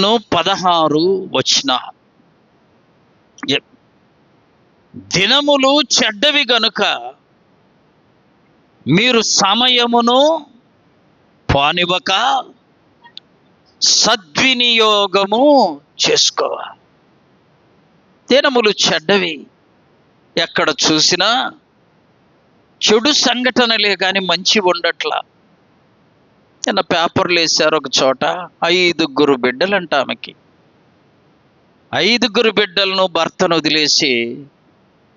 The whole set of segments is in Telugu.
16 దినములు చెడ్డవి గనుక మీరు సమయమును పోనివ్వక సద్వినియోగము చేసుకోవాలి. దినములు చెడ్డవి. ఎక్కడ చూసినా చెడు సంఘటనలే కానీ మంచి ఉండట్లా. నిన్న పేపర్లు వేశారు ఒక చోట, 5 బిడ్డలంట ఆమెకి. 5 బిడ్డలను భర్తను వదిలేసి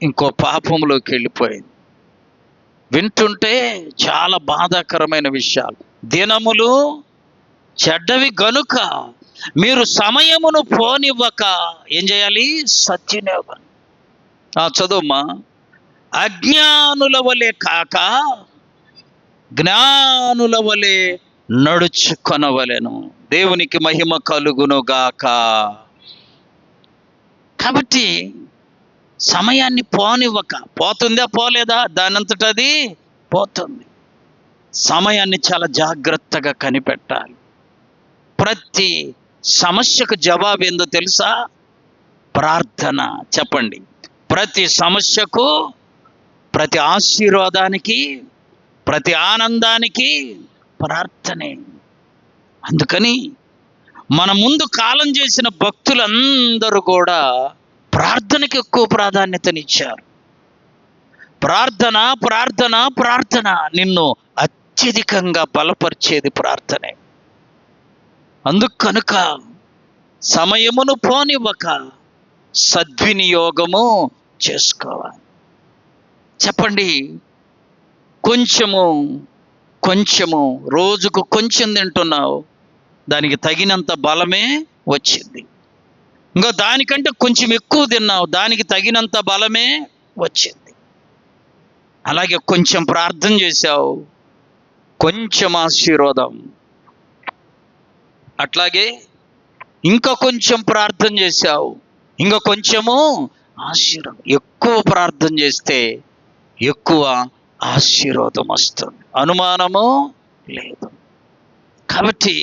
ఇంకో పాపంలోకి వెళ్ళిపోయింది. వింటుంటే చాలా బాధాకరమైన విషయాలు. దినములు చెడ్డవి గనుక మీరు సమయమును పోనివ్వక ఏం చేయాలి? సద్వినియోగం. చదువుమా. అజ్ఞానుల వలె కాక జ్ఞానుల వలె నడుచుకొనవలెను. దేవునికి మహిమ కలుగును గాక. కాబట్టి సమయాన్ని పోనివ్వక, పోతుందా పోలేదా, దానంతట అది పోతుంది. సమయాన్ని చాలా జాగ్రత్తగా కనిపెట్టాలి. ప్రతి సమస్యకు జవాబు ఏందో తెలుసా? ప్రార్థన. చెప్పండి. ప్రతి సమస్యకు, ప్రతి ఆశీర్వాదానికి, ప్రతి ఆనందానికి ప్రార్థనే. అందుకని మన ముందు కాలం చేసిన భక్తులందరూ కూడా ప్రార్థనకి ఎక్కువ ప్రాధాన్యతనిచ్చారు. ప్రార్థన ప్రార్థన ప్రార్థన. నిన్ను అత్యధికంగా బలపరిచేది ప్రార్థనే. అందుకు కనుక సమయమును పోనివ్వక సద్వినియోగము చేసుకోవాలి. చెప్పండి. కొంచెము రోజుకు కొంచెం తింటున్నావు, దానికి తగినంత బలమే వచ్చింది. ఇంకా దానికంటే కొంచెం ఎక్కువ తిన్నావు, దానికి తగినంత బలమే వచ్చింది. అలాగే కొంచెం ప్రార్థన చేశావు, కొంచెం ఆశీర్వాదం. అట్లాగే ఇంకా కొంచెం ప్రార్థన చేశావు, ఇంకా కొంచెము ఆశీర్వాదం. ఎక్కువ ప్రార్థన చేస్తే ఎక్కువ ఆశీర్వాదం వస్తుంది, అనుమానము లేదు. కాబట్టి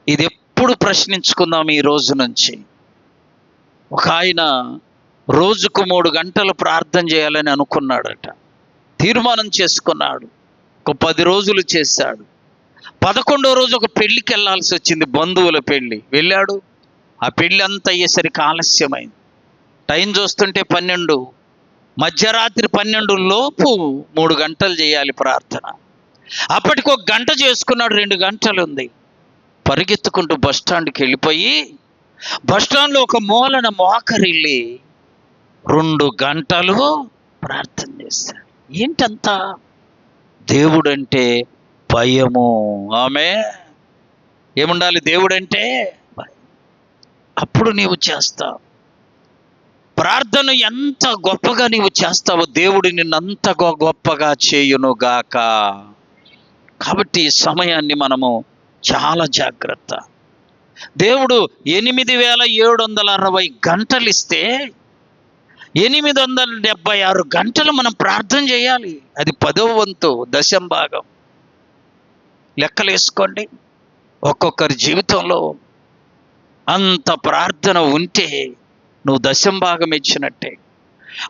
ఇది ఎప్పుడు ప్రశ్నించుకుందాం ఈ రోజు నుంచి. ఒక ఆయన రోజుకు 3 గంటలు ప్రార్థన చేయాలని అనుకున్నాడట. తీర్మానం చేసుకున్నాడు. ఒక 10 రోజులు చేశాడు. 11వ రోజు ఒక పెళ్ళికి వెళ్ళాల్సి వచ్చింది, బంధువుల పెళ్ళి. వెళ్ళాడు. ఆ పెళ్ళి అంతా అయ్యేసరికి ఆలస్యమైంది. టైం చూస్తుంటే 12, మధ్యరాత్రి 12 లోపు 3 గంటలు చేయాలి ప్రార్థన. అప్పటికి 1 గంట చేసుకున్నాడు, 2 గంటలు ఉంది. పరిగెత్తుకుంటూ బస్టాండ్కి వెళ్ళిపోయి బస్టాండ్లో ఒక మూలన మోకరిల్లి 2 గంటలు ప్రార్థన చేశాడు. ఏంటంతా? దేవుడంటే భయము. ఆమె ఏముండాలి? దేవుడంటే భయం. అప్పుడు నీవు చేస్తావు ప్రార్థన. ఎంత గొప్పగా నీవు చేస్తావో దేవుడు నిన్నంత గొప్పగా చేయునుగాక. కాబట్టి ఈ సమయాన్ని మనము చాలా జాగ్రత్త. దేవుడు 8760 గంటలు ఇస్తే 876 గంటలు మనం ప్రార్థన చేయాలి. అది 10వ వంతు, 10వ భాగం. లెక్కలు వేసుకోండి. ఒక్కొక్కరి జీవితంలో అంత ప్రార్థన ఉంటే నువ్వు 10వ భాగం ఇచ్చినట్టే.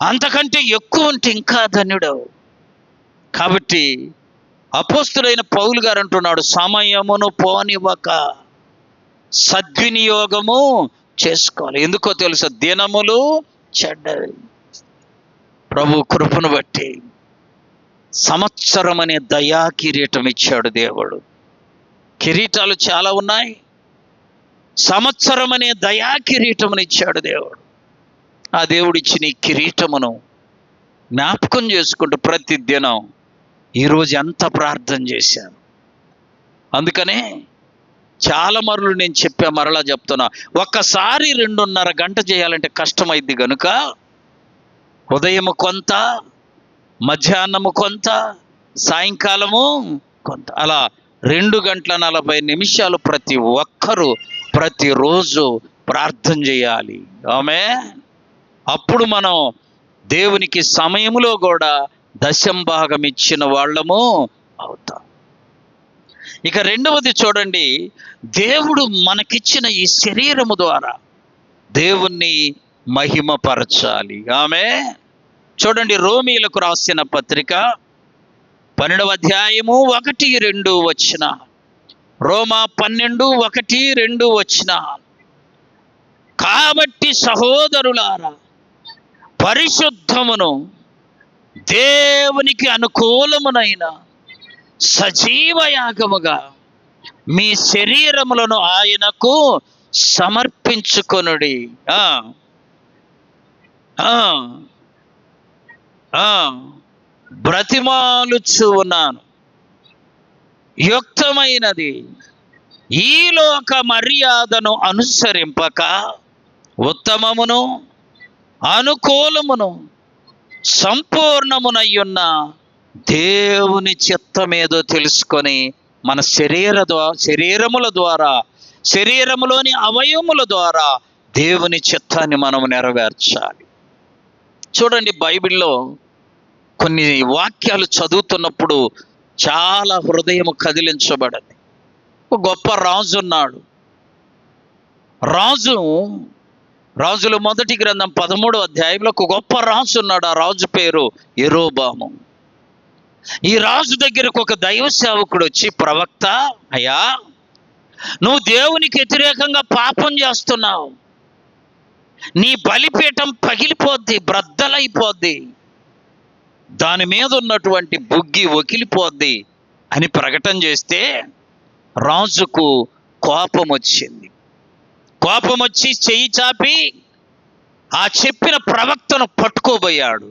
అంతకంటే ఎక్కువ ఉంటే ఇంకా ధన్యుడవు. కాబట్టి అపోస్తులైన పౌలు గారు అంటున్నాడు, సమయమును పోనివ్వక సద్వినియోగము చేసుకోవాలి. ఎందుకో తెలుసా? దినములు చెడ్డవి. ప్రభు కృపను బట్టి సంవత్సరం అనే దయా కిరీటం ఇచ్చాడు దేవుడు. కిరీటాలు చాలా ఉన్నాయి. సంవత్సరం అనే దయా కిరీటమును ఇచ్చాడు దేవుడు. ఆ దేవుడు ఇచ్చిన ఈ కిరీటమును జ్ఞాపకం చేసుకుంటూ ప్రతి దినం ఈరోజు ఎంత ప్రార్థన చేశాను. అందుకనే చాలా మరలు నేను మరలా చెప్తున్నా, ఒక్కసారి 2.5 గంట చేయాలంటే కష్టమైద్ది కనుక ఉదయము కొంత, మధ్యాహ్నము కొంత, సాయంకాలము కొంత, అలా 2 గంటల 40 నిమిషాలు ప్రతి ఒక్కరూ ప్రతిరోజు ప్రార్థన చేయాలి. ఆమేన్. అప్పుడు మనం దేవునికి సమయములో కూడా 10వ భాగం ఇచ్చిన వాళ్ళము అవుతాం. ఇక రెండవది చూడండి, దేవుడు మనకిచ్చిన ఈ శరీరము ద్వారా దేవుణ్ణి మహిమపరచాలి. ఆమె చూడండి, రోమీలకు రాసిన పత్రిక 12వ అధ్యాయము 1-2 వచన. రోమా 12:1-2 వచన. కాబట్టి సహోదరులారా, పరిశుద్ధమును దేవునికి అనుకూలమునైన సజీవ యాగముగా మీ శరీరములను ఆయనకు సమర్పించుకొనుడి. బ్రతిమాలుచు ఉన్నాను, యుక్తమైనది ఈ లోక మర్యాదను అనుసరింపక ఉత్తమమును అనుకూలమును సంపూర్ణమునయ్యున్న దేవుని చిత్తమేదో తెలుసుకొని మన శరీరముల ద్వారా, శరీరములోని అవయవముల ద్వారా దేవుని చిత్తాన్ని మనం నెరవేర్చాలి. చూడండి, బైబిల్లో కొన్ని వాక్యాలు చదువుతున్నప్పుడు చాలా హృదయం కదిలించబడింది. ఒక గొప్ప రాజు ఉన్నాడు. రాజుల మొదటి గ్రంథం 13వ అధ్యాయంలో ఒక గొప్ప రాజు ఉన్నాడు. ఆ రాజు పేరు యెరోబాము. ఈ రాజు దగ్గరకు ఒక దైవ సేవకుడు వచ్చి, ప్రవక్త, అయ్యా, నువ్వు దేవునికి వ్యతిరేకంగా పాపం చేస్తున్నావు, నీ బలిపీఠం పగిలిపోద్ది, బ్రద్దలైపోద్ది, దాని మీద ఉన్నటువంటి బుగ్గి ఒకిలిపోద్ది అని ప్రకటన చేస్తే రాజుకు కోపం వచ్చింది. కోపం వచ్చి చెయ్యి చాపి ఆ చెప్పిన ప్రవక్తను పట్టుకోబోయాడు.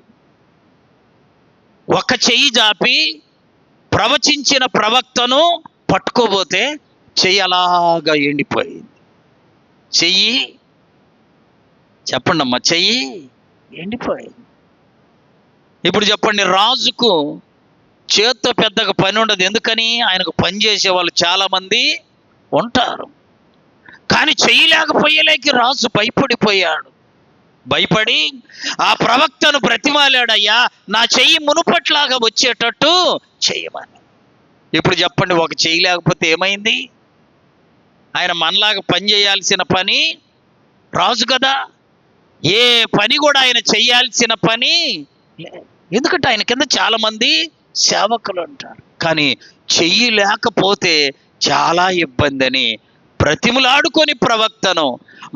ఒక చెయ్యి చాపి ప్రవచించిన ప్రవక్తను పట్టుకోబోతే చెయ్యి అలాగా ఎండిపోయింది. చెయ్యి చెప్పండి అమ్మా, చెయ్యి ఎండిపోయింది. ఇప్పుడు చెప్పండి, రాజుకు చేత్తో పెద్దగా పని ఉండదు. ఎందుకని? ఆయనకు పని చేసే వాళ్ళు చాలామంది ఉంటారు. కానీ చేయలేకపోయేలేకి రాజు భయపడిపోయాడు. భయపడి ఆ ప్రవక్తను బ్రతిమాలాడు, అయ్యా, నా చెయ్యి మునుపట్లాగా వచ్చేటట్టు చేయమని. ఇప్పుడు చెప్పండి, ఒక చెయ్యి లేకపోతే ఏమైంది? ఆయన మనలాగా పని చేయాల్సిన పని రాజు కదా, ఏ పని కూడా ఆయన చేయాల్సిన పని లేదు. ఎందుకంటే ఆయన కింద చాలా మంది సేవకులు ఉంటారు. కానీ చెయ్యి లేకపోతే చాలా ఇబ్బంది అని బ్రతిములాడుకొని ప్రవక్తను,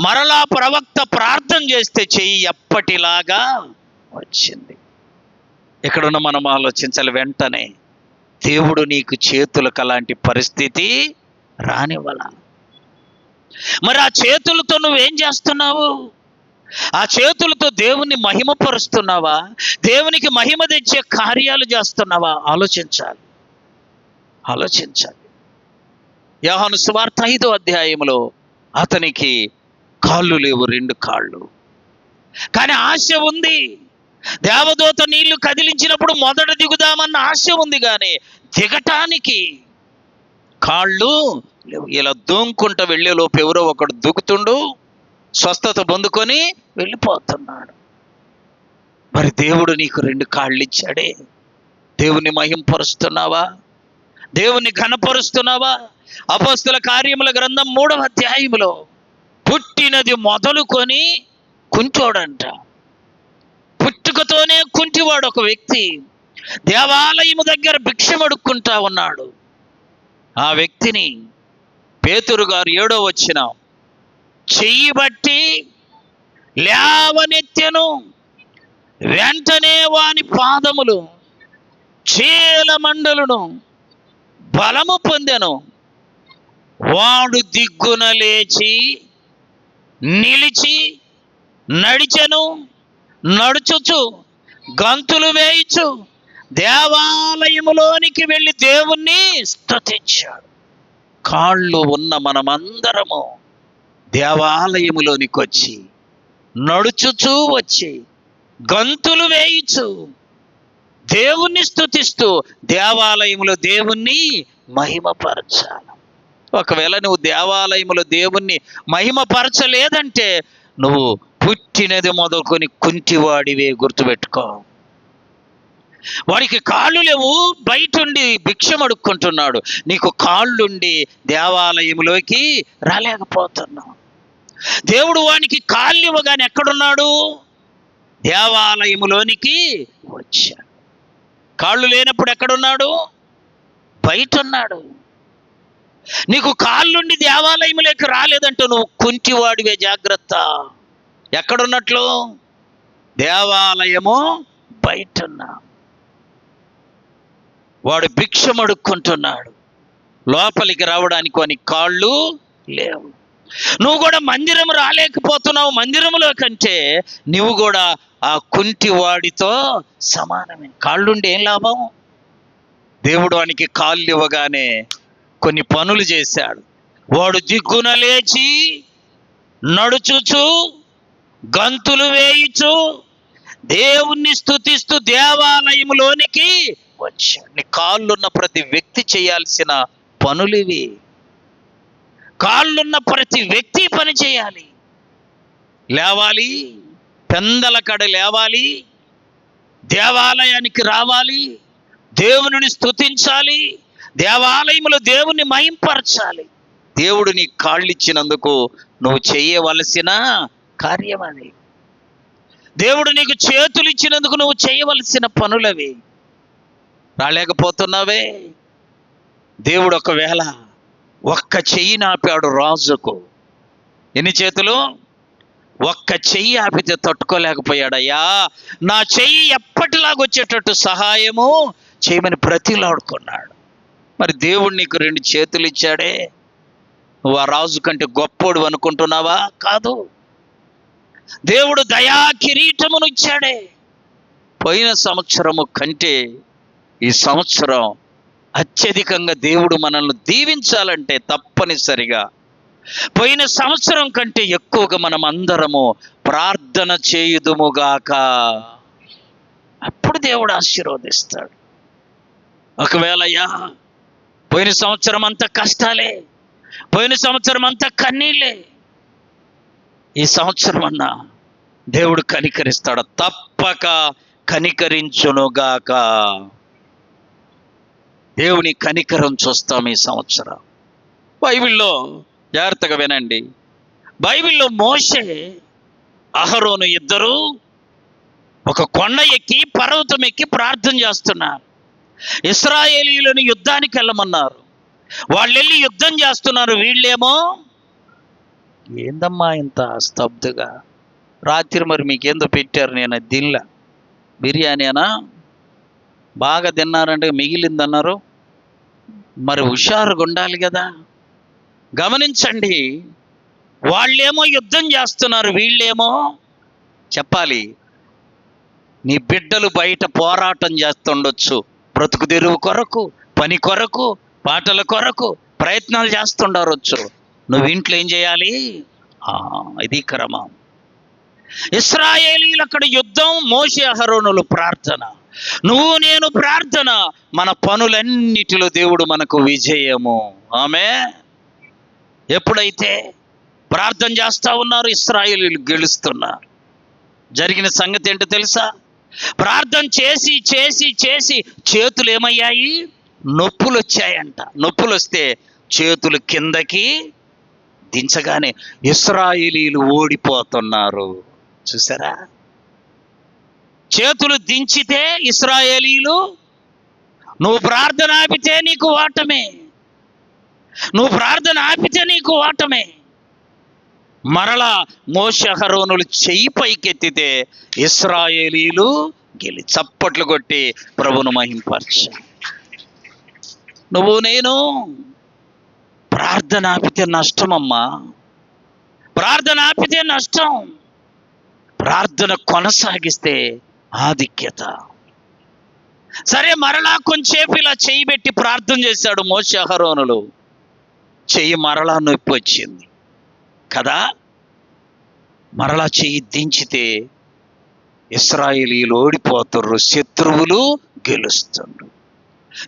మరలా ప్రవక్త ప్రార్థన చేస్తే చెయ్యి ఎప్పటిలాగా వచ్చింది. ఇక్కడున్న మనం ఆలోచించాలి. వెంటనే దేవుడు నీకు చేతులకు అలాంటి పరిస్థితి రానివ్వాల. మరి ఆ చేతులతో నువ్వేం చేస్తున్నావు? ఆ చేతులతో దేవుణ్ణి మహిమపరుస్తున్నావా? దేవునికి మహిమ తెచ్చే కార్యాలు చేస్తున్నావా? ఆలోచించాలి. యోహాను సువార్త 5వ అధ్యాయంలో అతనికి కాళ్ళు లేవు, 2 కాళ్ళు, కానీ ఆశ ఉంది. దేవదూత నీళ్లు కదిలించినప్పుడు మొదట దిగుదామన్న ఆశ ఉంది, కానీ దిగటానికి కాళ్ళు లేవు. ఇలా దూంకుంటూ వెళ్ళేలోపు ఎవరో ఒకడు దూకుతుండు, స్వస్థత పొందుకొని వెళ్ళిపోతున్నాడు. మరి దేవుడు నీకు 2 కాళ్ళు ఇచ్చాడే. దేవుని మహింపరుస్తున్నావా? దేవుని ఘనపరుస్తున్నావా? అపోస్తల కార్యముల గ్రంథం 3వ అధ్యాయంలో పుట్టినది మొదలుకొని కుంటోడంట. పుట్టుకతోనే కుంటివాడు ఒక వ్యక్తి దేవాలయము దగ్గర భిక్షమడుక్కుంటా ఉన్నాడు. ఆ వ్యక్తిని పేతురు గారు 7వ వచనం చెయ్యి బట్టి లేవనెత్తెను. వెంటనే వాని పాదములు చీలమండలును బలము పొందెను. వాడు దిగ్గున లేచి నిలిచి నడిచెను. నడుచుచు గంతులు వేయిచు దేవాలయములోనికి వెళ్ళి దేవుణ్ణి స్తుతించాడు. కాళ్ళు ఉన్న మనమందరము దేవాలయములోనికి వచ్చి నడుచుచూ వచ్చి గంతులు వేయిచు దేవుణ్ణి స్తుతిస్తూ దేవాలయములో దేవుణ్ణి మహిమపరచాలి. ఒకవేళ నువ్వు దేవాలయములో దేవుణ్ణి మహిమపరచలేదంటే నువ్వు పుట్టినది మొదలుకొని కుంటివాడివే. గుర్తుపెట్టుకో. వాడికి కాళ్ళు లేవు, బయటుండి భిక్షం అడుక్కుంటున్నాడు. నీకు కాళ్ళుండి దేవాలయంలోకి రాలేకపోతున్నావు. దేవుడు వానికి కాళ్ళు ఇవ్వగానే ఎక్కడున్నాడు? దేవాలయములోనికి వచ్చాడు. కాళ్ళు లేనప్పుడు ఎక్కడున్నాడు? బయట ఉన్నాడు. నీకు కాళ్ళుండి దేవాలయంలోకి రాలేదంటే నువ్వు కుంటివాడివే, జాగ్రత్త. ఎక్కడున్నట్లు? దేవాలయము బయటున్నా. వాడు భిక్షం అడుక్కుంటున్నాడు, లోపలికి రావడానికి వాని కాళ్ళు లేవు. నువ్వు కూడా మందిరం రాలేకపోతున్నావు. మందిరంలో కంటే నువ్వు కూడా ఆ కుంటి వాడితో సమానమే. కాళ్ళుండి ఏం లాభం? దేవుడు వానికి కాళ్ళు ఇవ్వగానే కొన్ని పనులు చేశాడు. వాడు దిగ్గున లేచి నడుచుచు గంతులు వేయుచు దేవుణ్ణి స్తుతిస్తూ దేవాలయంలోనికి వచ్చాడు. నీ కాళ్ళున్న ప్రతి వ్యక్తి చేయాల్సిన పనులు ఇవి. కాళ్ళున్న ప్రతి వ్యక్తి పని చేయాలి. లేవాలి, పెందల కడ లేవాలి, దేవాలయానికి రావాలి, దేవుని స్తుతించాలి, దేవాలయంలో దేవుని మహింపరచాలి. దేవుడు నీ కాళ్ళు ఇచ్చినందుకు నువ్వు చేయవలసిన కార్యం అది. దేవుడు నీకు చేతులు ఇచ్చినందుకు నువ్వు చేయవలసిన పనులవి. రాలేకపోతున్నావే. దేవుడు ఒకవేళ ఒక్క చెయ్యి నాపాడు రాజుకు. ఎన్ని చేతులు? ఒక్క చెయ్యి ఆపితే తట్టుకోలేకపోయాడయ్యా, నా చెయ్యి ఎప్పటిలాగొచ్చేటట్టు సహాయము చేయమని బ్రతిలాడుకున్నాడు. మరి దేవుడు నీకు 2 చేతులు ఇచ్చాడే, నువ్వు ఆ రాజు కంటే గొప్పోడు అనుకుంటున్నావా? కాదు. దేవుడు దయా కిరీటమును ఇచ్చాడే. పోయిన సంవత్సరము కంటే ఈ సంవత్సరం అత్యధికంగా దేవుడు మనల్ని దీవించాలంటే తప్పనిసరిగా పోయిన సంవత్సరం కంటే ఎక్కువగా మనం అందరము ప్రార్థన చేయుదుముగాక. అప్పుడు దేవుడు ఆశీర్వదిస్తాడు. ఒకవేళ పోయిన సంవత్సరం అంతా కష్టాలే, పోయిన సంవత్సరం అంతా కన్నీళ్ళే, ఈ సంవత్సరం అన్నా దేవుడు కనికరిస్తాడు. తప్పక కనికరించునుగాక. దేవుని కనికరం చూస్తాం ఈ సంవత్సరం. బైబిల్లో జాగ్రత్తగా వినండి. బైబిల్లో మోషే అహరోను ఇద్దరు ఒక కొండ ఎక్కి పర్వతం ఎక్కి ప్రార్థన చేస్తున్నారు. ఇశ్రాయేలీయులను యుద్ధానికి వెళ్ళమన్నారు. వాళ్ళు వెళ్ళి యుద్ధం చేస్తున్నారు. వీళ్ళేమో ఏందమ్మా ఇంత స్తబ్దుగా? రాత్రి మరి మీకేందో పెట్టారు, నేను తినలా. బిర్యానీనా? బాగా తిన్నారంటే మిగిలిందన్నారు. మరి హుషారుగా ఉండాలి కదా. గమనించండి, వాళ్ళేమో యుద్ధం చేస్తున్నారు, వీళ్ళేమో చెప్పాలి. నీ బిడ్డలు బయట పోరాటం చేస్తుండొచ్చు, బ్రతుకు తెరువు కొరకు, పని కొరకు, పాటల కొరకు ప్రయత్నాలు చేస్తుండవచ్చు. నువ్వు ఇంట్లో ఏం చేయాలి? ఇది క్రమం. ఇశ్రాయేలీయులు అక్కడ యుద్ధం, మోషే అహరోనులు ప్రార్థన, నువ్వు నేను ప్రార్థన. మన పనులన్నిటిలో దేవుడు మనకు విజయము. ఆమె ఎప్పుడైతే ప్రార్థన చేస్తా ఉన్నారు, ఇశ్రాయేలీయులు గెలుస్తున్నారు. జరిగిన సంగతి ఏంటో తెలుసా? ప్రార్థన చేసి చేసి చేసి చేతులు ఏమయ్యాయి? నొప్పులు వచ్చాయంట. నొప్పులు వస్తే చేతులు కిందకి దించగానే ఇశ్రాయేలీయులు ఓడిపోతున్నారు. చూసారా? చేతులు దించితే ఇశ్రాయేలీయులు, నువ్వు ప్రార్థన ఆపితే నీకు ఓటమే, నువ్వు ప్రార్థన ఆపితే నీకు ఓటమే. మరలా మోషే అహరోనులు చెయ్యి పైకెత్తితే ఇశ్రాయేలీయులు చప్పట్లు కొట్టి ప్రభును మహింపరచు. నువ్వు నేను ప్రార్థన ఆపితే నష్టమమ్మా. ప్రార్థన ఆపితే నష్టం. ప్రార్థన కొనసాగిస్తే ఆధిక్యత. సరే, మరలా కొంచెంసేపు ఇలా చెయ్యి పెట్టి ప్రార్థన చేశాడు మోషే అహరోనులు. చెయ్యి మరలా నొప్పి వచ్చింది కదా. మరలా చెయ్యి దించితే ఇశ్రాయేలీయులు ఓడిపోతుర్రు, శత్రువులు గెలుస్తున్నారు.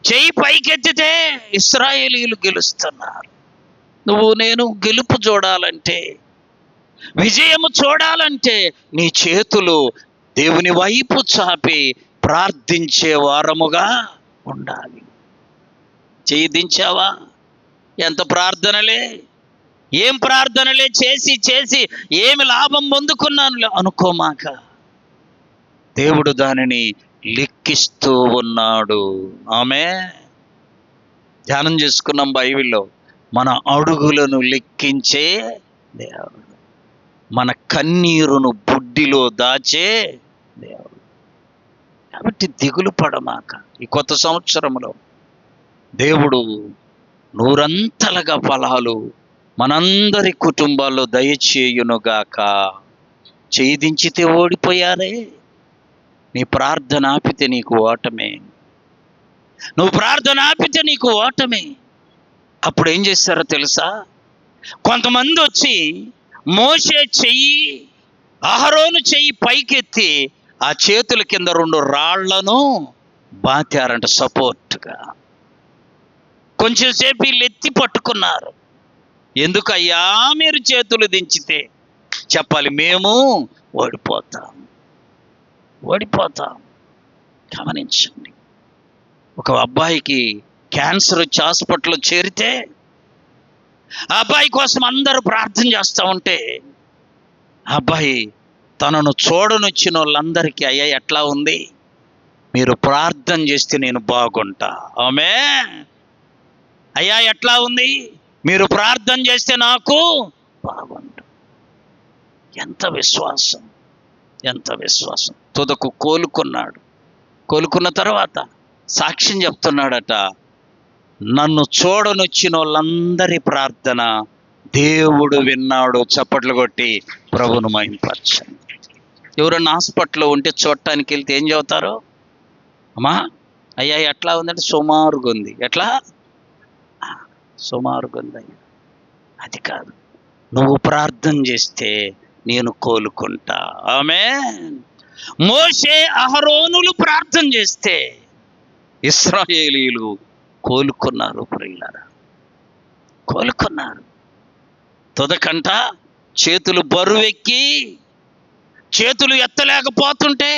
చెయ్యి పైకెత్తితే ఇశ్రాయేలీయులు గెలుస్తున్నారు. నువ్వు నేను గెలుపు చూడాలంటే, విజయము చూడాలంటే నీ చేతులు దేవుని వైపు చాపి ప్రార్థించే వారముగా ఉండాలి. చెయ్యి దించావా? ఎంత ప్రార్థనలే, ఏం ప్రార్థనలే చేసి చేసి ఏమి లాభం పొందుకున్నాను అనుకోమాక. దేవుడు దానిని లెక్కిస్తూ ఉన్నాడు. ధ్యానం చేసుకున్నాం బైబిల్లో. మన అడుగులను లెక్కించే దేవుడు, మన కన్నీరును బుడ్డిలో దాచే దేవుడు. కాబట్టి దిగులు పడమాక. ఈ కొత్త సంవత్సరంలో దేవుడు నూరంతలుగా ఫలాలు మనందరి కుటుంబాల్లో దయచేయునుగాక. చేయించితే ఓడిపోయారే. నీ ప్రార్థన ఆపితే నీకు ఓటమే. నువ్వు ప్రార్థన ఆపితే నీకు ఓటమే. అప్పుడు ఏం చేస్తారో తెలుసా? కొంతమంది వచ్చి మోషే చెయ్యి, అహరోను చెయ్యి పైకెత్తి ఆ చేతుల కింద 2 రాళ్లను బాతారంట సపోర్ట్గా. కొంచెం సేపు వీళ్ళు ఎత్తి పట్టుకున్నారు. ఎందుకయ్యా మీరు చేతులు దించితే? చెప్పాలి, మేము ఓడిపోతాం. గమనించండి. ఒక అబ్బాయికి క్యాన్సర్ వచ్చి హాస్పిటల్లో చేరితే ఆ అబ్బాయి కోసం అందరూ ప్రార్థన చేస్తూ ఉంటే ఆ అబ్బాయి తనను చూడనొచ్చిన వాళ్ళందరికీ, అయ్యా ఎట్లా ఉంది, మీరు ప్రార్థన చేస్తే నేను బాగుంటా. అయ్యా ఎట్లా ఉంది, మీరు ప్రార్థన చేస్తే నాకు బాగుంటా. ఎంత విశ్వాసం, ఎంత విశ్వాసం. తుదకు కోలుకున్నాడు. కోలుకున్న తర్వాత సాక్ష్యం చెప్తున్నాడట, నన్ను చూడనొచ్చిన వాళ్ళందరి ప్రార్థన దేవుడు విన్నాడు. చప్పట్లు కొట్టి ప్రభువును మహిమపరచండి. ఎవరన్నా హాస్పిటల్లో ఉంటే చూడటానికి వెళ్తే ఏం చెబుతారు? అమ్మా అయ్యా ఎట్లా ఉందంటే సుమారుగా ఉంది. ఎట్లా? సుమారుగా ఉంది అయ్యా. అది కాదు, నువ్వు ప్రార్థన చేస్తే నేను కోలుకుంటా. మోషే అహరోనులు ప్రార్థన చేస్తే ఇశ్రాయేలీయులు కోలుకున్నారు. ప్రియులారా, కోలుకున్నారు. తుదకంట చేతులు బరువెక్కి చేతులు ఎత్తలేకపోతుంటే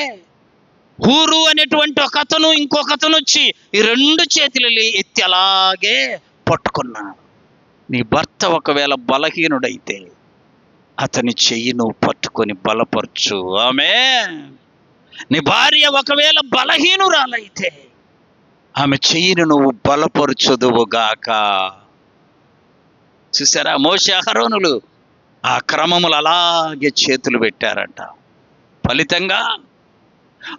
హూరు అనేటువంటి ఒక అతను ఇంకొక అతను వచ్చి ఈ 2 చేతులు ఎత్తి అలాగే పట్టుకున్నారు. నీ భర్త ఒకవేళ బలహీనుడైతే అతని చెయ్యి నువ్వు పట్టుకొని బలపరచు. నీ భార్య ఒకవేళ బలహీనురాలైతే ఆమె చెయ్యిని నువ్వు బలపరచుదువుగాక. చూసారా, మోషే అహరోనులు ఆ క్రమములు అలాగే చేతులు పెట్టారంట. ఫలితంగా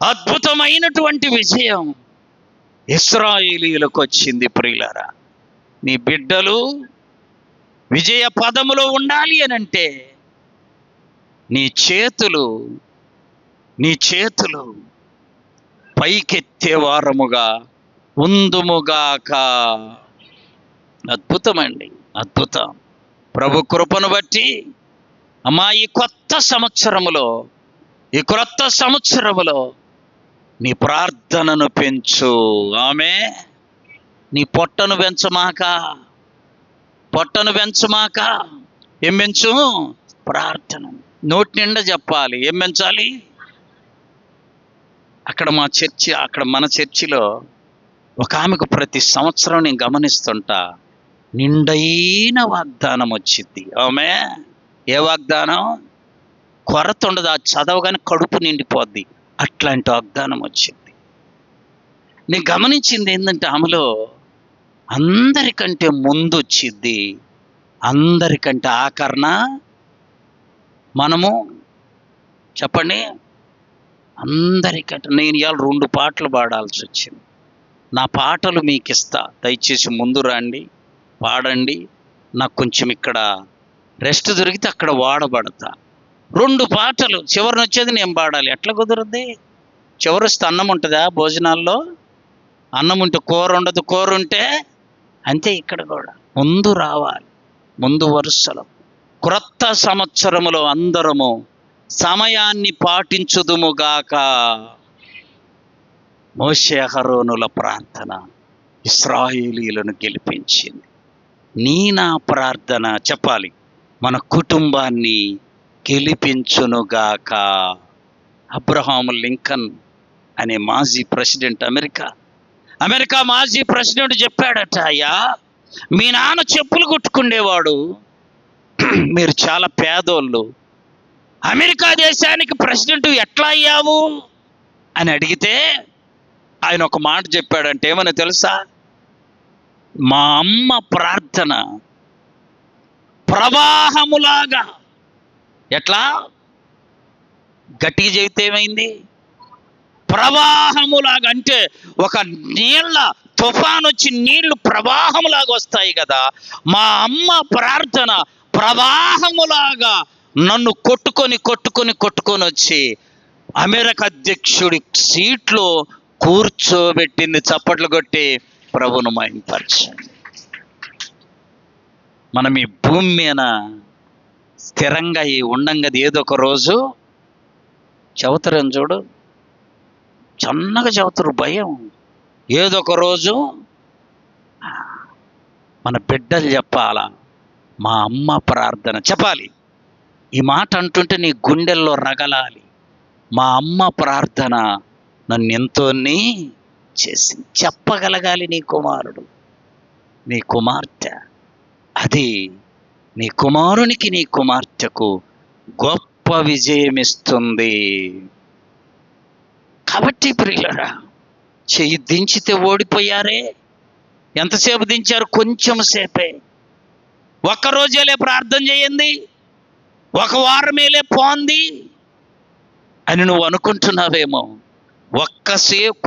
అద్భుతమైనటువంటి విజయం ఇశ్రాయేలీయులకు వచ్చింది. ప్రియులారా, నీ బిడ్డలు విజయ పదములో ఉండాలి అనంటే నీ చేతులు పైకెత్తే వారముగా ఉందుముగాక. అద్భుతమండి, అద్భుతం. ప్రభు కృపను బట్టి అమ్మా ఈ క్రొత్త సంవత్సరములో నీ ప్రార్థనను పెంచు. నీ పొట్టను పెంచమాక. ఏం పెంచు? ప్రార్థన. నోటి నిండా చెప్పాలి. ఏం పెంచాలి? అక్కడ మన చర్చిలో ఒక ఆమెకు ప్రతి సంవత్సరం నేను గమనిస్తుంటా, నిండైన వాగ్దానం వచ్చింది. ఏ వాగ్దానం? కొరత ఉండదు, అది చదవగానే కడుపు నిండిపోద్ది. అట్లాంటి వాగ్దానం వచ్చింది. నేను గమనించింది ఏంటంటే ఆమెలో అందరికంటే ముందు వచ్చింది, అందరికంటే ఆఖరణ మనము. చెప్పండి, అందరికంటే. నేను ఇవాళ 2 పాటలు పాడాల్సి వచ్చింది. నా పాటలు మీకు ఇస్తా, దయచేసి ముందు రండి, పాడండి. నాకు కొంచెం ఇక్కడ రెస్ట్ దొరికితే అక్కడ వాడబడతా. 2 పాటలు చివరిని వచ్చేది నేను పాడాలి. ఎట్లా కుదురుద్ది? చివరి వస్తే అన్నం ఉంటుందా? భోజనాల్లో అన్నం ఉంటే కూర ఉండదు, కూర ఉంటే అంతే. ఇక్కడ కూడా ముందు రావాలి, ముందు వరుసలో. క్రొత్త సంవత్సరములో అందరము సమయాన్ని పాటించుదుముగాక. మోషే అహరోనుల ప్రార్థన ఇశ్రాయేలీయులను గెలిపించింది. నా ప్రార్థన చెప్పాలి, మన కుటుంబాన్ని గెలిపించునుగాక. అబ్రహాము లింకన్ అనే మాజీ ప్రెసిడెంట్, అమెరికా మాజీ ప్రెసిడెంట్ చెప్పాడట, అయ్యా మీ నాన్న చెప్పులు కుట్టుకుండేవాడు, మీరు చాలా పేదోళ్ళు, అమెరికా దేశానికి ప్రెసిడెంట్ ఎట్లా అయ్యావు అని అడిగితే ఆయన ఒక మాట చెప్పాడంటే ఏమని తెలుసా? మా అమ్మ ప్రార్థన ప్రవాహములాగా. ఎట్లా? గట్టిగా చెబితే ఏమైంది? ప్రవాహములాగా. అంటే ఒక నీళ్ళ తుఫాన్ వచ్చి నీళ్లు ప్రవాహములాగా వస్తాయి కదా, మా అమ్మ ప్రార్థన ప్రవాహములాగా నన్ను కొట్టుకొని వచ్చి అమెరికా అధ్యక్షుడి సీట్లో కూర్చోబెట్టింది. చప్పట్లు కొట్టి ప్రభువును మహిమపరచండి. మనం ఈ భూమి మీద స్థిరంగా ఉండంగది ఏదో ఒక రోజు చెబుతారని చూడు, చన్నగా చెబుతారు, భయం. ఏదో ఒక రోజు మన బిడ్డలు చెప్పాలా, మా అమ్మ ప్రార్థన చెప్పాలి. ఈ మాట అంటుంటే నీ గుండెల్లో రగలాలి. మా అమ్మ ప్రార్థన నన్ను ఎంతోని చేసింది చెప్పగలగాలి నీ కుమారుడు, నీ కుమార్తె. అది నీ కుమారునికి, నీ కుమార్తెకు గొప్ప విజయం ఇస్తుంది. కాబట్టి ప్రియులరా, చెయ్యి దించితే ఓడిపోయారే. ఎంతసేపు దించారు? కొంచెం సేపే. ఒక్కరోజేలే ప్రార్థన చేయండి, ఒక వారమేలే పోంది అని నువ్వు అనుకుంటున్నావేమో.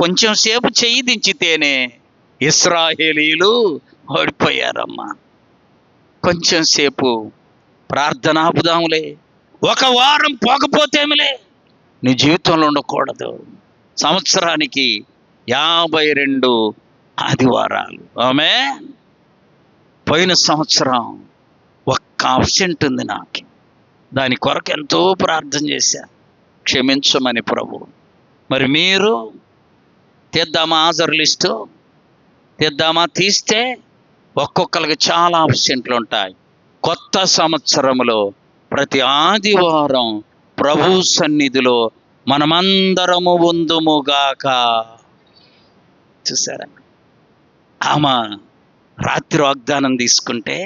కొంచెం సేపు చెయ్యి దించితేనే ఇశ్రాయేలీయులు ఓడిపోయారమ్మా. కొంచెం సేపు ప్రార్థన ఆపుదాములే, ఒక వారం పోకపోతేమిలే. నీ జీవితంలో ఉండకూడదు. సంవత్సరానికి 52 ఆదివారాలు. ఆమేన్. పోయిన సంవత్సరం ఒక్క అబ్సెంట్ ఉంది నాకు. దాని కొరకు ఎంతో ప్రార్థన చేశా, క్షమించమని ప్రభు. మరి మీరు తీద్దామా? హాజరు లిస్టు తీద్దామా? తీస్తే ఒక్కొక్కరికి చాలా అబ్సెంట్లు ఉంటాయి. కొత్త సంవత్సరంలో ప్రతి ఆదివారం ప్రభు సన్నిధిలో మనమందరము ఉందుముగాక. చూసారా? ఆమె రాత్రి వాగ్దానం తీసుకుంటే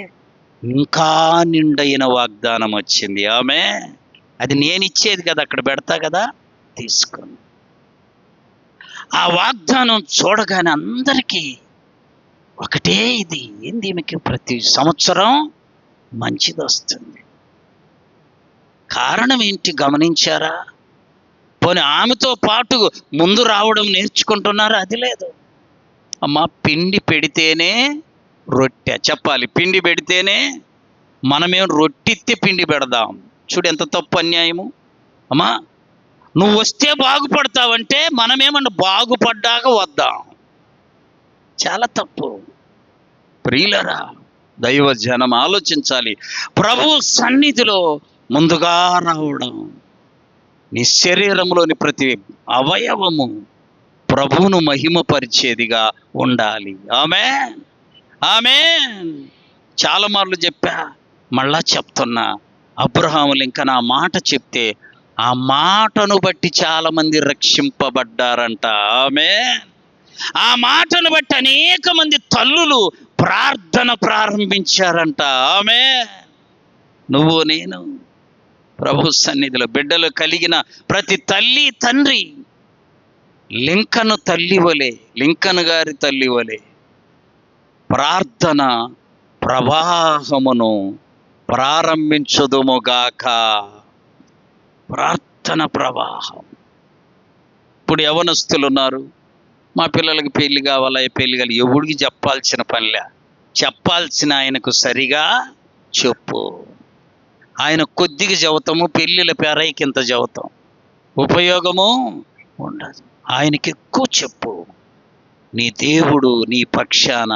ఇంకా నిండైన వాగ్దానం వచ్చింది. ఆమె అది నేను ఇచ్చేది కదా, అక్కడ పెడతా కదా, తీసుకుని ఆ వాగ్దానం చూడగానే అందరికీ ఒకటే ఇది, ఏంది మీకు ప్రతి సంవత్సరం మంచిది వస్తుంది. కారణం ఏంటి గమనించారా? పోనీ ఆమెతో పాటు ముందు రావడం నేర్చుకుంటున్నారా? అది లేదు. అమ్మా, పిండి పెడితేనే రొట్టె చెప్పాలి. పిండి పెడితేనే మనమేం రొట్టెత్తే పిండి పెడదాం. చూడు ఎంత తప్పు, అన్యాయము. అమ్మా, నువ్వు వస్తే బాగుపడతావంటే మనమేమన్నా బాగుపడ్డాక వద్దాం. చాలా తప్పు. ప్రియులరా, దైవ జనం ఆలోచించాలి. ప్రభు సన్నిధిలో ముందుగా రావడం, నీ శరీరంలోని ప్రతి అవయవము ప్రభువును మహిమపరిచేదిగా ఉండాలి. ఆమేన్, ఆమేన్. చాలా మార్లు చెప్పా, మళ్ళా చెప్తున్నా. అబ్రహాములు ఇంకా నా మాట చెప్తే ఆ మాటను బట్టి చాలా మంది రక్షింపబడ్డారంట. ఆమేన్. ఆ మాటను బట్టి అనేక మంది తల్లులు ప్రార్థన ప్రారంభించారంట. ఆమేన్. నువ్వు నేను ప్రభు సన్నిధిలో బిడ్డలు కలిగిన ప్రతి తల్లి తండ్రి లింకన్ గారి తల్లి వలె ప్రార్థన ప్రవాహమును ప్రారంభించుదుముగాక. ప్రార్థన ప్రవాహం. ఇప్పుడు యవనస్తులు ఉన్నారు, మా పిల్లలకి పెళ్లి కావాలా, పెళ్లి కావాలి. ఎవడికి చెప్పాల్సిన పనిలే, చెప్పాల్సిన ఆయనకు సరిగా చెప్పు. ఆయన కొద్దిగా చెబుతాము, పెళ్ళిళ్ళ పేరైకింత చెబుతాం, ఉపయోగము ఉండదు. ఆయనకి ఎక్కువ చెప్పు. నీ దేవుడు నీ పక్షాన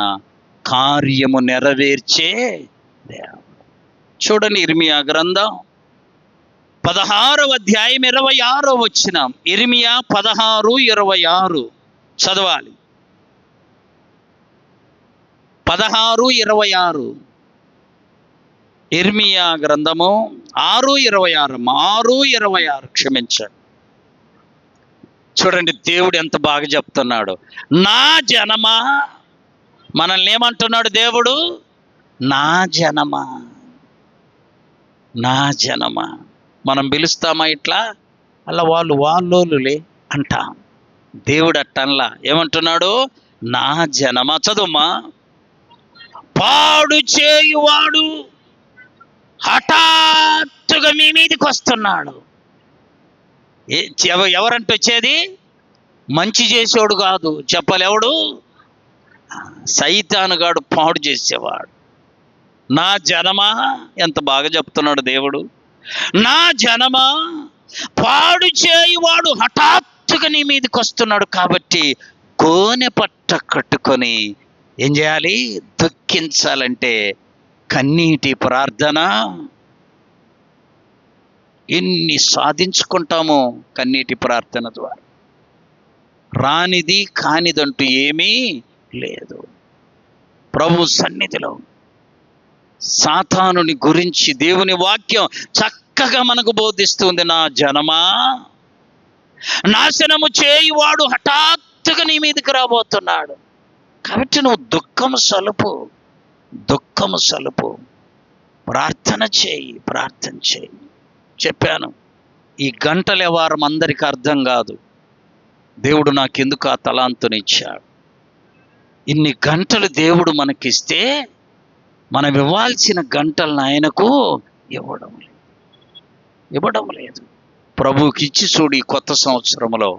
కార్యము నెరవేర్చే దేవుడు. చూడండి, ఇర్మియా గ్రంథం 16వ అధ్యాయం 26వ వచనం. ఇర్మియా 16:26 చదవాలి. 16:26 ఇర్మియా గ్రంథము 6:26 క్షమించండి. చూడండి దేవుడు ఎంత బాగా చెప్తున్నాడు. నా జనమా, మనల్ని ఏమంటున్నాడు దేవుడు? నా జనమా, నా జనమా. మనం పిలుస్తామా ఇట్లా? అలా వాళ్ళోళ్ళులే అంటాం. దేవుడు అట్టన్లా ఏమంటున్నాడు? నా జనమా. చదువుమా. పాడు చేయువాడు హఠాత్తుగా మీ మీదకి వస్తున్నాడు. ఎవరంటే వచ్చేది? మంచి చేసేవాడు కాదు. చెప్పాలి ఎవడు? సైతానుగాడు, పాడు చేసేవాడు. నా జనమా, ఎంత బాగా చెప్తున్నాడు దేవుడు. నా జనమా, పాడు చేయువాడు హఠాత్తుగా నీ మీదకి వస్తున్నాడు. కాబట్టి గోనె పట్ట కట్టుకొని ఏం చేయాలి? దుఃఖించాలంటే కన్నీటి ప్రార్థన. ఎన్ని సాధించుకుంటామో కన్నీటి ప్రార్థన ద్వారా. రానిది కానిదంటూ ఏమీ లేదు. ప్రభు సన్నిధిలో సాతానుని గురించి దేవుని వాక్యం చక్కగా మనకు బోధిస్తుంది. నా జనమా, నాశనము చేయువాడు హఠాత్తుగా నీ మీదకి రాబోతున్నాడు. కాబట్టి నువ్వు దుఃఖము సలుపు, ప్రార్థన చేయి. చెప్పాను, ఈ గంటల వ్యవహారం అందరికీ అర్థం కాదు. దేవుడు నాకెందుకు ఆ తలాంతునిచ్చాడు? ఇన్ని గంటలు దేవుడు మనకిస్తే మనం ఇవ్వాల్సిన గంటలను ఆయనకు ఇవ్వడం లేదు. ప్రభువుకి ఇచ్చి చూడు. ఈ కొత్త సంవత్సరంలో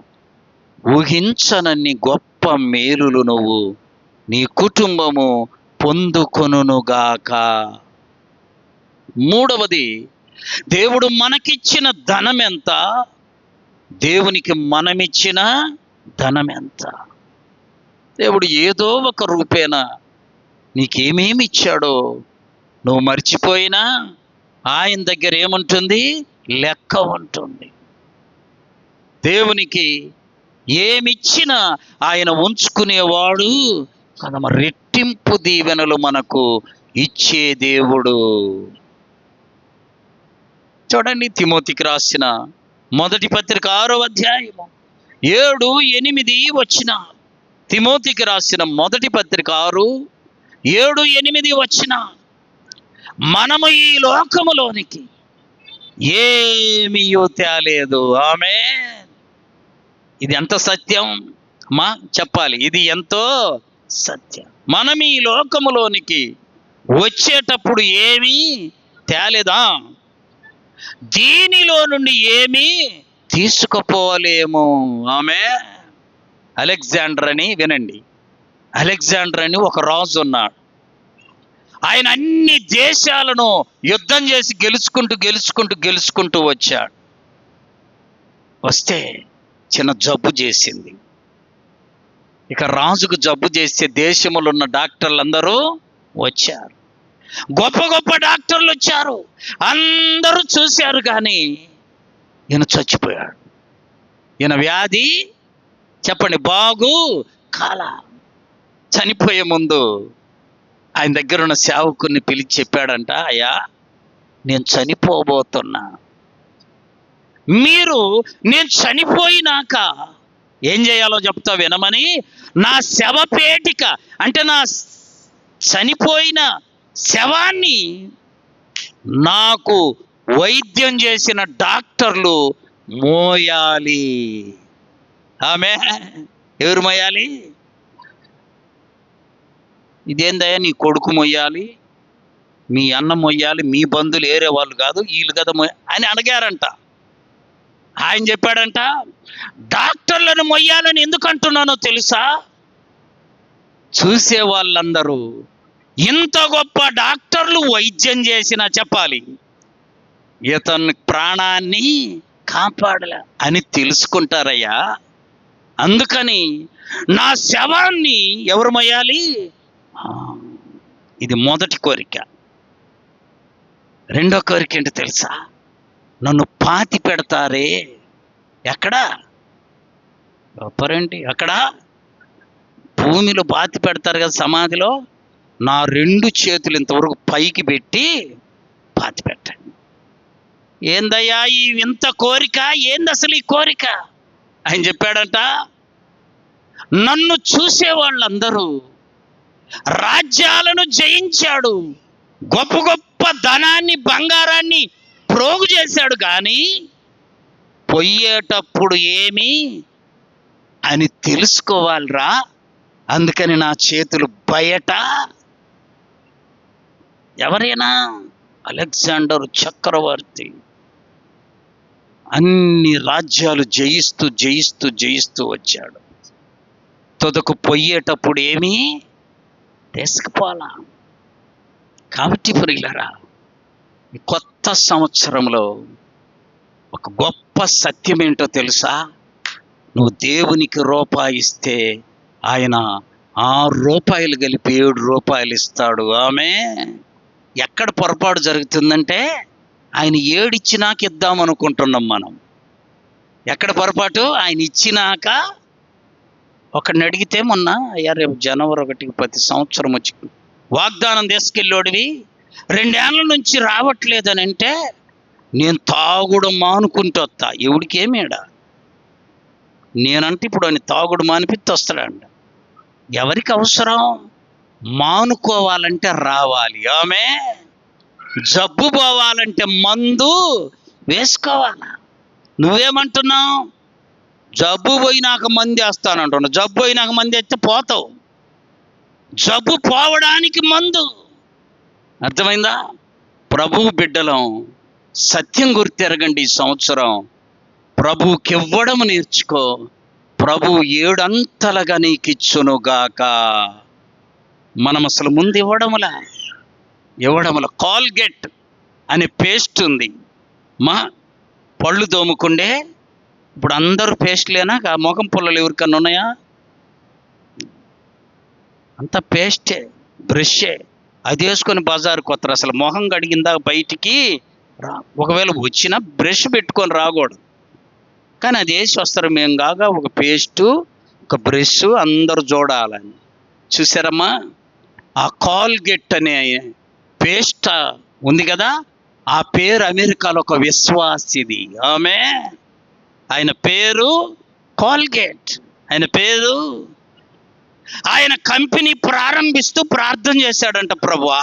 ఊహించనన్ని గొప్ప మేలులు నువ్వు నీ కుటుంబము పొందుకొనుగాక. మూడవది, దేవుడు మనకిచ్చిన ధనం ఎంత? దేవునికి మనమిచ్చిన ధనం ఎంత? దేవుడు ఏదో ఒక రూపేణ నీకేమేమి ఇచ్చాడో నువ్వు మర్చిపోయినా ఆయన దగ్గర ఏముంటుంది? లెక్క ఉంటుంది. దేవునికి ఏమిచ్చినా ఆయన ఉంచుకునేవాడు కదా. రెట్టింపు దీవెనలు మనకు ఇచ్చే దేవుడు. చూడండి, తిమోతికి రాసిన మొదటి పత్రిక 6వ అధ్యాయము 7, 8 వచ్చిన. తిమోతికి రాసిన మొదటి పత్రిక 6, 7, 8 వచ్చిన. మనము ఈ లోకములోనికి ఏమీయూ తేలేదు. ఆమేన్. ఇది ఎంత సత్యం మా చెప్పాలి. ఇది ఎంతో సత్యం. మనం ఈ లోకములోనికి వచ్చేటప్పుడు ఏమీ తేలేదా? దీనిలో నుండి ఏమీ తీసుకుపోలేము. ఆమేన్. అలెగ్జాండర్ అని వినండి. అలెగ్జాండర్ అని ఒక రాజు ఉన్నాడు. ఆయన అన్ని దేశాలను యుద్ధం చేసి గెలుచుకుంటూ వచ్చాడు. వస్తే చిన్న జబ్బు చేసింది. ఇక రాజుకు జబ్బు చేస్తే దేశంలో ఉన్న డాక్టర్లందరూ వచ్చారు. గొప్ప డాక్టర్లు వచ్చారు. అందరూ చూశారు, కానీ ఈయన చచ్చిపోయాడు. ఈయన వ్యాధి చెప్పండి బాగు కాల. చనిపోయే ముందు ఆయన దగ్గర ఉన్న సేవకుని పిలిచి చెప్పాడంట, అయ్యా నేను చనిపోబోతున్నా. మీరు నేను చనిపోయినాక ఏం చేయాలో చెప్తా వినమని నా శవపేటిక, అంటే నా చనిపోయిన శవాన్ని నాకు వైద్యం చేసిన డాక్టర్లు మోయాలి. ఆమె ఎవరు మోయాలి? ఇదేందయ్యా నీ కొడుకు మొయ్యాలి, మీ అన్న మొయ్యాలి, మీ బంధువులు ఏరే వాళ్ళు కాదు, వీళ్ళు కదా అని అడిగారంట. ఆయన చెప్పాడంట, డాక్టర్లను మొయ్యాలని ఎందుకు అంటున్నానో తెలుసా? చూసే వాళ్ళందరూ ఇంత గొప్ప డాక్టర్లు వైద్యం చేసినా చెప్పాలి ఇతని ప్రాణాన్ని కాపాడలే అని తెలుసుకుంటారయ్యా. అందుకని నా శవాన్ని ఎవరు మొయ్యాలి? ఇది మొదటి కోరిక. రెండో కోరిక ఏంటి తెలుసా? నన్ను పాతి పెడతారే. ఎక్కడా? గొప్పరేంటి? అక్కడ భూమిలో పాతి పెడతారు కదా, సమాధిలో. నా 2 చేతులు ఇంతవరకు పైకి పెట్టి పాతి పెట్టండి. ఏందయ్యా ఈ ఇంత కోరిక? ఏంది అసలు ఈ కోరిక? ఆయన చెప్పాడంట, నన్ను చూసే వాళ్ళందరూ రాజ్యాలను జయించాడు, గొప్ప గొప్ప ధనాన్ని బంగారాన్ని ప్రోగు చేశాడు, కానీ పోయేటప్పుడు ఏమి అని తెలుసుకోవాలిరా. అందుకని నా చేతులు బయట. ఎవరైనా అలెగ్జాండర్ చక్రవర్తి అన్ని రాజ్యాలు జయిస్తూ జయిస్తూ జయిస్తూ వచ్చాడు. తుదకు పోయేటప్పుడు ఏమీ తీసుకుపోలా. కాబట్టి ప్రియులారా, కొత్త సంవత్సరంలో ఒక గొప్ప సత్యం ఏంటో తెలుసా? నువ్వు దేవునికి రూపాయి ఇస్తే ఆయన ₹6 కలిపి ₹7 ఇస్తాడు. ఆమె ఎక్కడ పొరపాటు జరుగుతుందంటే, ఆయన 7 ఇచ్చినాక ఇద్దామనుకుంటున్నాం మనం. ఎక్కడ పొరపాటు? ఆయన ఇచ్చినాక. ఒకడిని అడిగితే మొన్న, అయ్యా రేపు జనవరి 1 ప్రతి సంవత్సరం వచ్చి వాగ్దానం తీసుకెళ్ళోడివి 2 ఏళ్ళ నుంచి రావట్లేదని అంటే, నేను తాగుడు మానుకుంటూ వస్తా. ఎవడికేమేడా? నేనంటే ఇప్పుడు ఆయన తాగుడు మానిపిస్తే వస్తాడంట. ఎవరికి అవసరం? మానుకోవాలంటే రావాలి. ఆమె జబ్బు పోవాలంటే మందు వేసుకోవాలా. నువ్వేమంటున్నావు? జబ్బు పోయినాక మంది వేస్తానంటున్నావు. జబ్బు పోయినాక మంది వేస్తే పోతావు. జబ్బు పోవడానికి మందు. అర్థమైందా? ప్రభువు బిడ్డలం సత్యం గుర్తెరగండి. ఈ సంవత్సరం ప్రభువుకి ఇవ్వడం నేర్చుకో. ప్రభువు 7 అంతలుగా నీకు ఇచ్చునుగాక. మనం అసలు ముందు ఇవ్వడముల కాల్గేట్ అనే పేస్ట్ ఉంది. మా పళ్ళు దోముకుండే ఇప్పుడు అందరూ పేస్ట్లేనా? ముఖం పుల్లలు ఎవరికన్నా ఉన్నాయా? అంత పేస్టే, బ్రషే. అది వేసుకొని బజారుకు వస్తారు. అసలు మొహం కడిగిందా బయటికి రా. ఒకవేళ వచ్చినా బ్రష్ పెట్టుకొని రాకూడదు, కానీ అది వేసి వస్తారు. మేము కాగా ఒక పేస్టు, ఒక బ్రష్ అందరూ చూడాలని. చూసారమ్మా? ఆ కాల్గేట్ అనే పేస్ట్ ఉంది కదా, ఆ పేరు అమెరికాలో ఒక విశ్వాసిది. ఆమె ఆయన పేరు కాల్గేట్. ఆయన కంపెనీ ప్రారంభిస్తూ ప్రార్థన చేశాడంట, ప్రభువా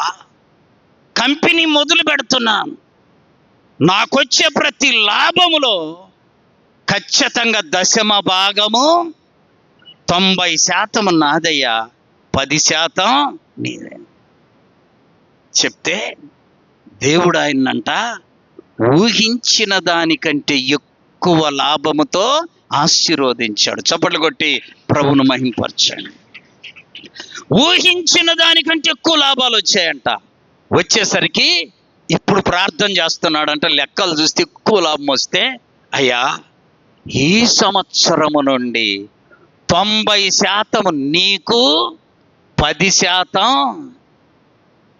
కంపెనీ మొదలు పెడుతున్నాను, నాకొచ్చే ప్రతి లాభములో ఖచ్చితంగా 10% 90% నాదయ్యా, 10% నీదే చెప్తే దేవుడు ఆయన్నంట ఊహించిన దానికంటే ఎక్కువ లాభముతో ఆశీర్వదించాడు. చప్పట్లు కొట్టి ప్రభువును మహింపరచండి. ఊహించిన దానికంటే ఎక్కువ లాభాలు వచ్చాయంట. వచ్చేసరికి ఇప్పుడు ప్రార్థన చేస్తున్నాడంట. లెక్కలు చూస్తే ఎక్కువ లాభం వస్తే, అయ్యా ఈ సంవత్సరము నుండి 90% నీకు, 10%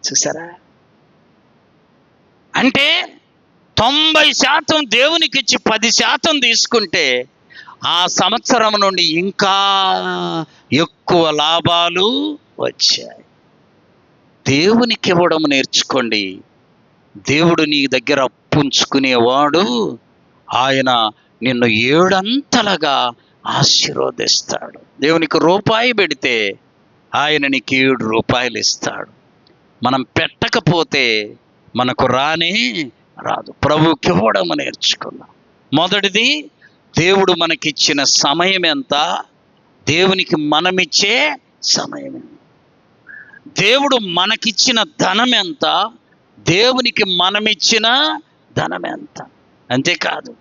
చూసారా? అంటే 90% దేవునికి ఇచ్చి 10% తీసుకుంటే ఆ సంవత్సరం నుండి ఇంకా ఎక్కువ లాభాలు వచ్చాయి. దేవునికి ఇవ్వడం నేర్చుకోండి. దేవుడు నీ దగ్గర అప్పుంచుకునేవాడు. ఆయన నిన్ను 7 అంతలుగా ఆశీర్వదిస్తాడు. దేవునికి ₹1 పెడితే ఆయన నీకు ₹7 ఇస్తాడు. మనం పెట్టకపోతే మనకు రానే రాదు. ప్రభువుకి ఇవ్వడం నేర్చుకున్నాం. మొదటిది, దేవుడు మనకిచ్చిన సమయం ఎంత, దేవునికి మనమిచ్చే సమయం ఎంత. దేవుడు మనకిచ్చిన ధనం ఎంత, దేవునికి మనమిచ్చిన ధనం ఎంత. అంతేకాదు,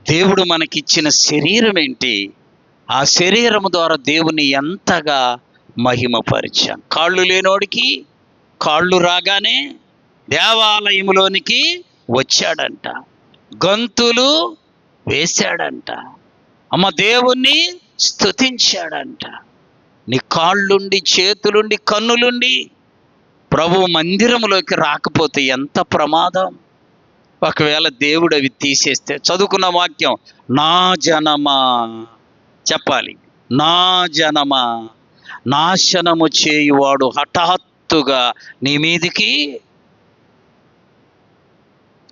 దేవుడు మనకిచ్చిన శరీరం ఏంటి, ఆ శరీరం ద్వారా దేవుని ఎంతగా మహిమపరిచాం. కాళ్ళు లేనోడికి కాళ్ళు రాగానే దేవాలయంలోనికి వచ్చాడంట, గంతులు వేశాడంట, అమ్మ దేవుణ్ణి స్తుతించాడంట. నీ కాళ్ళుండి, చేతులుండి, కన్నులుండి ప్రభు మందిరంలోకి రాకపోతే ఎంత ప్రమాదం. ఒకవేళ దేవుడు అవి తీసేస్తే, చదువుకున్న వాక్యం, నా జనమా చెప్పాలి, నా జనమా నాశనము చేయువాడు హఠాత్తుగా నీ మీదికి.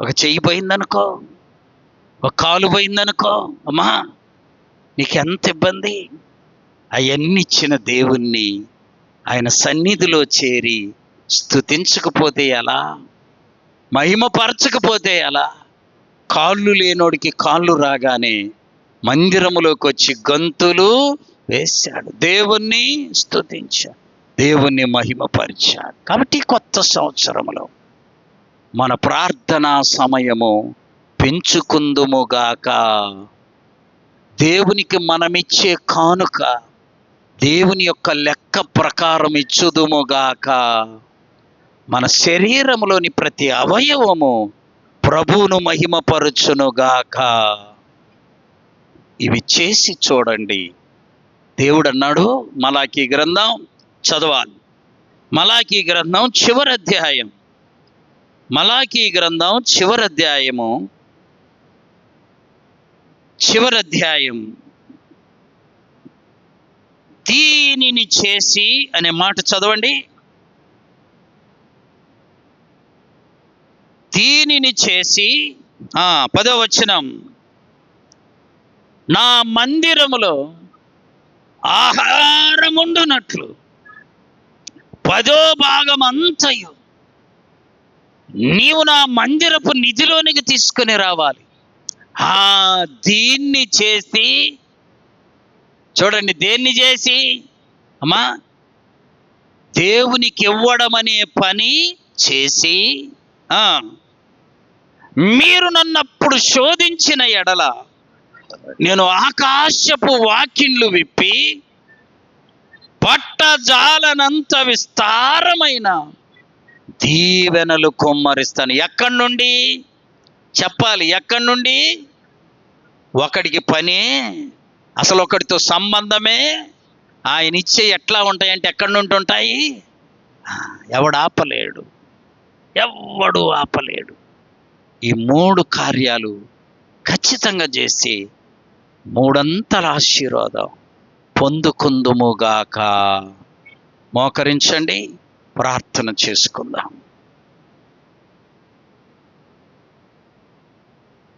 ఒక చెయ్యి పోయిందనుకో, ఒక కాలు పోయిందనుకో, అమ్మా నీకెంత ఇబ్బంది? అవన్నీ ఇచ్చిన దేవుణ్ణి ఆయన సన్నిధిలో చేరి స్తుతించకపోతే ఎలా? మహిమపరచకపోతే ఎలా? కాళ్ళు లేనోడికి కాళ్ళు రాగానే మందిరములోకి వచ్చి గంతులు వేశాడు, దేవుణ్ణి స్తుతించాడు, దేవుణ్ణి మహిమపరిచాడు. కాబట్టి కొత్త సంవత్సరంలో మన ప్రార్థనా సమయము పెంచుకుందుముగాక. దేవునికి మనమిచ్చే కానుక దేవుని యొక్క లెక్క ప్రకారం ఇచ్చుదుముగాక. మన శరీరంలోని ప్రతి అవయవము ప్రభువును మహిమపరచునుగాక. ఇవి చేసి చూడండి. దేవుడు అన్నాడు, మలాకీ గ్రంథం చదవాలి. మలాకీ గ్రంథం చివరి అధ్యాయం, మలాకీ గ్రంథం చివరి అధ్యాయం దీనిని చేసి అనే మాట చదవండి. దీనిని చేసి 10వ వచనం, నా మందిరములో ఆహారముండునట్లు 10వ భాగం అంతయు నీవు నా మందిరపు నిధిలోనికి తీసుకుని రావాలి. దీన్ని చేసి చూడండి, దేన్ని చేసి అమ్మా, దేవునికి ఇవ్వడం అనే పని చేసి, మీరు నన్నప్పుడు శోధించిన ఎడల నేను ఆకాశపు వాకిళ్ళు విప్పి పట్టజాలనంత విస్తారమైన దీవెనలు కుమ్మరిస్తాను. ఎక్కడి నుండి చెప్పాలి? ఎక్కడి నుండి? ఒకడికి పనే, అసలు ఒకడితో సంబంధమే ఆయన ఇచ్చే ఎట్లా ఉంటాయంటే ఎక్కడి నుండి ఉంటాయి? ఎవడు ఆపలేడు. ఈ 3 కార్యాలు ఖచ్చితంగా చేసి 3 ఆశీర్వాదం పొందుకుందుముగాక. మోకరించండి, ప్రార్థన చేసుకుందాం.